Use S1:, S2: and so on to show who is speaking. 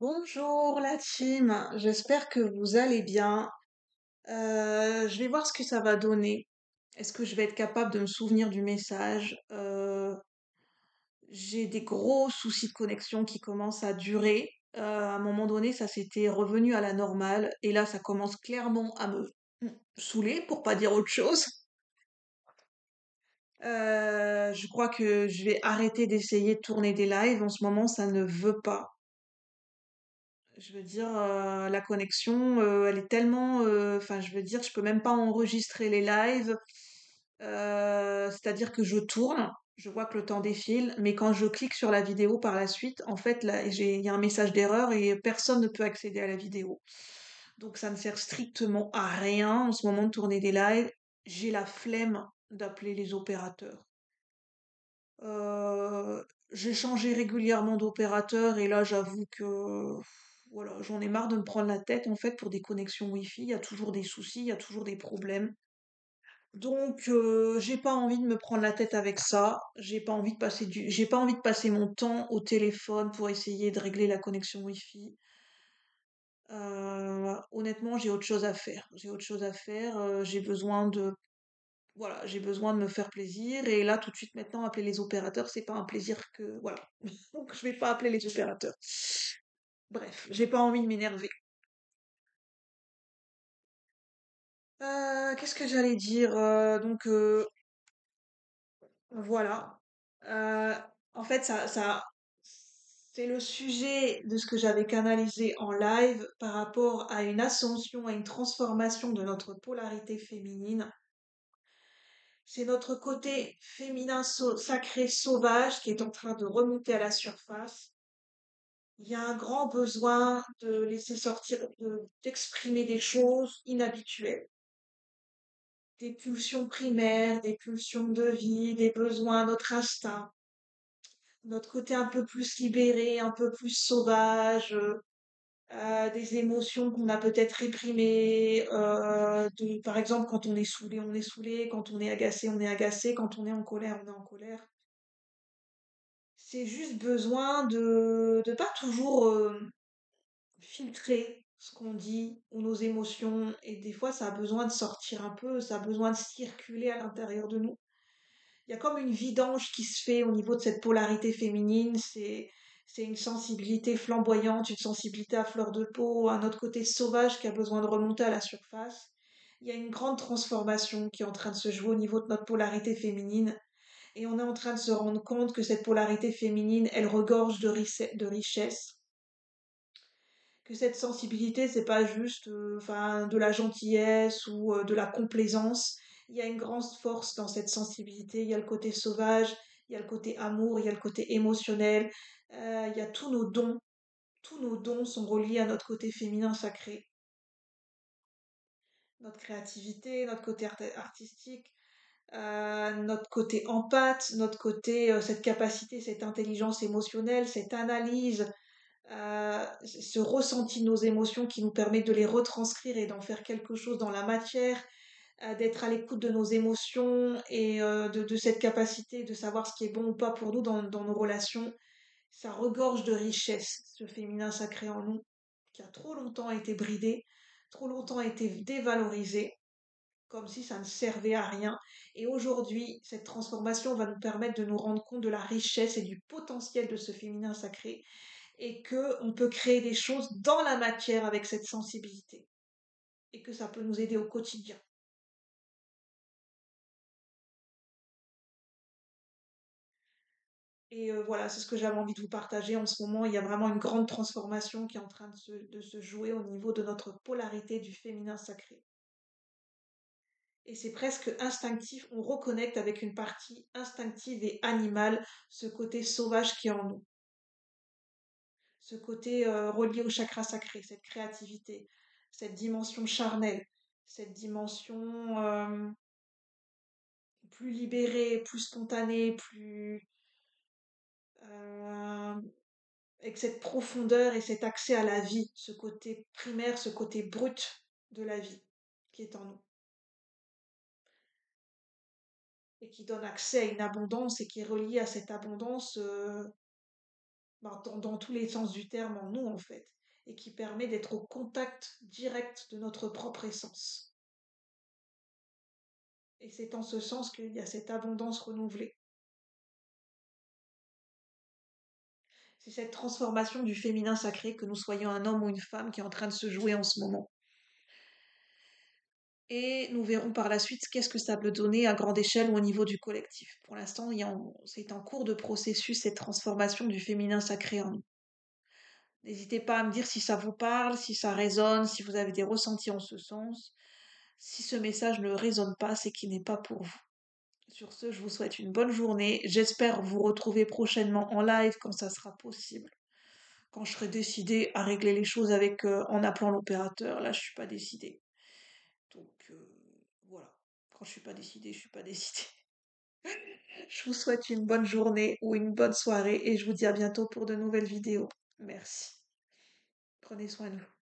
S1: Bonjour la team, j'espère que vous allez bien. Je vais voir ce que ça va donner. Est-ce que je vais être capable de me souvenir du message? J'ai des gros soucis de connexion qui commencent à durer. À un moment donné, ça s'était revenu à la normale et là, ça commence clairement à me saouler, pour pas dire autre chose. Je crois que je vais arrêter d'essayer de tourner des lives. En ce moment, ça ne veut pas. Je veux dire, la connexion, elle est tellement, enfin, je veux dire, je peux même pas enregistrer les lives. C'est-à-dire que je tourne, je vois que le temps défile, mais quand je clique sur la vidéo par la suite, en fait, là, il y a un message d'erreur et personne ne peut accéder à la vidéo. Donc, ça ne sert strictement à rien en ce moment de tourner des lives. J'ai la flemme d'appeler les opérateurs. Euh, j'ai changé régulièrement d'opérateur et là, j'avoue que voilà, j'en ai marre de me prendre la tête en fait pour des connexions Wi-Fi. Il y a toujours des soucis, il y a toujours des problèmes. Donc, j'ai pas envie de me prendre la tête avec ça. J'ai pas envie de passer mon temps au téléphone pour essayer de régler la connexion Wi-Fi. Honnêtement, j'ai autre chose à faire. J'ai autre chose à faire. J'ai besoin de voilà, j'ai besoin de me faire plaisir et là tout de suite maintenant appeler les opérateurs, c'est pas un plaisir que voilà. Donc je vais pas appeler les opérateurs. Bref, j'ai pas envie de m'énerver. Qu'est-ce que j'allais dire? Voilà. Euh, En fait, c'est le sujet de ce que j'avais canalisé en live par rapport à une ascension, à une transformation de notre polarité féminine. C'est notre côté féminin sacré sauvage qui est en train de remonter à la surface. Il y a un grand besoin de laisser sortir, d'exprimer des choses inhabituelles, des pulsions primaires, des pulsions de vie, des besoins, notre instinct, notre côté un peu plus libéré, un peu plus sauvage, des émotions qu'on a peut-être réprimées, par exemple, quand on est saoulé, quand on est agacé, quand on est en colère, on est en colère. C'est juste besoin de pas toujours filtrer ce qu'on dit ou nos émotions. Et des fois, ça a besoin de sortir un peu, ça a besoin de circuler à l'intérieur de nous. Il y a comme une vidange qui se fait au niveau de cette polarité féminine. C'est une sensibilité flamboyante, une sensibilité à fleur de peau, un autre côté sauvage qui a besoin de remonter à la surface. Il y a une grande transformation qui est en train de se jouer au niveau de notre polarité féminine. Et on est en train de se rendre compte que cette polarité féminine, elle regorge de richesse, que cette sensibilité, c'est pas juste enfin, de la gentillesse ou de la complaisance. Il y a une grande force dans cette sensibilité. Il y a le côté sauvage, il y a le côté amour, il y a le côté émotionnel. Il y a tous nos dons. Tous nos dons sont reliés à notre côté féminin sacré. Notre créativité, notre côté artistique, notre côté empathe, notre côté, cette capacité, cette intelligence émotionnelle, cette analyse, ce ressenti de nos émotions qui nous permet de les retranscrire et d'en faire quelque chose dans la matière, d'être à l'écoute de nos émotions et de cette capacité de savoir ce qui est bon ou pas pour nous dans nos relations. Ça regorge de richesse, ce féminin sacré en nous, qui a trop longtemps été bridé, trop longtemps été dévalorisé comme si ça ne servait à rien. Et aujourd'hui, cette transformation va nous permettre de nous rendre compte de la richesse et du potentiel de ce féminin sacré et que on peut créer des choses dans la matière avec cette sensibilité et que ça peut nous aider au quotidien. Et voilà, c'est ce que j'avais envie de vous partager en ce moment. Il y a vraiment une grande transformation qui est en train de se jouer au niveau de notre polarité du féminin sacré. Et c'est presque instinctif, on reconnecte avec une partie instinctive et animale, ce côté sauvage qui est en nous, ce côté relié au chakra sacré, cette créativité, cette dimension charnelle, cette dimension plus libérée, plus spontanée, plus euh, avec cette profondeur et cet accès à la vie, ce côté primaire, ce côté brut de la vie qui est en nous et qui donne accès à une abondance et qui est relié à cette abondance ben, dans tous les sens du terme en nous en fait, et qui permet d'être au contact direct de notre propre essence. Et c'est en ce sens qu'il y a cette abondance renouvelée. C'est cette transformation du féminin sacré, que nous soyons un homme ou une femme, qui est en train de se jouer en ce moment. Et nous verrons par la suite qu'est-ce que ça peut donner à grande échelle ou au niveau du collectif. Pour l'instant, c'est en cours de processus, cette transformation du féminin sacré en nous. N'hésitez pas à me dire si ça vous parle, si ça résonne, si vous avez des ressentis en ce sens. Si ce message ne résonne pas, c'est qu'il n'est pas pour vous. Sur ce, je vous souhaite une bonne journée. J'espère vous retrouver prochainement en live quand ça sera possible. Quand je serai décidée à régler les choses en appelant l'opérateur. Là, je suis pas décidée. Donc voilà. Quand je suis pas décidée, je suis pas décidée. Je vous souhaite une bonne journée ou une bonne soirée et je vous dis à bientôt pour de nouvelles vidéos. Merci. Prenez soin de vous.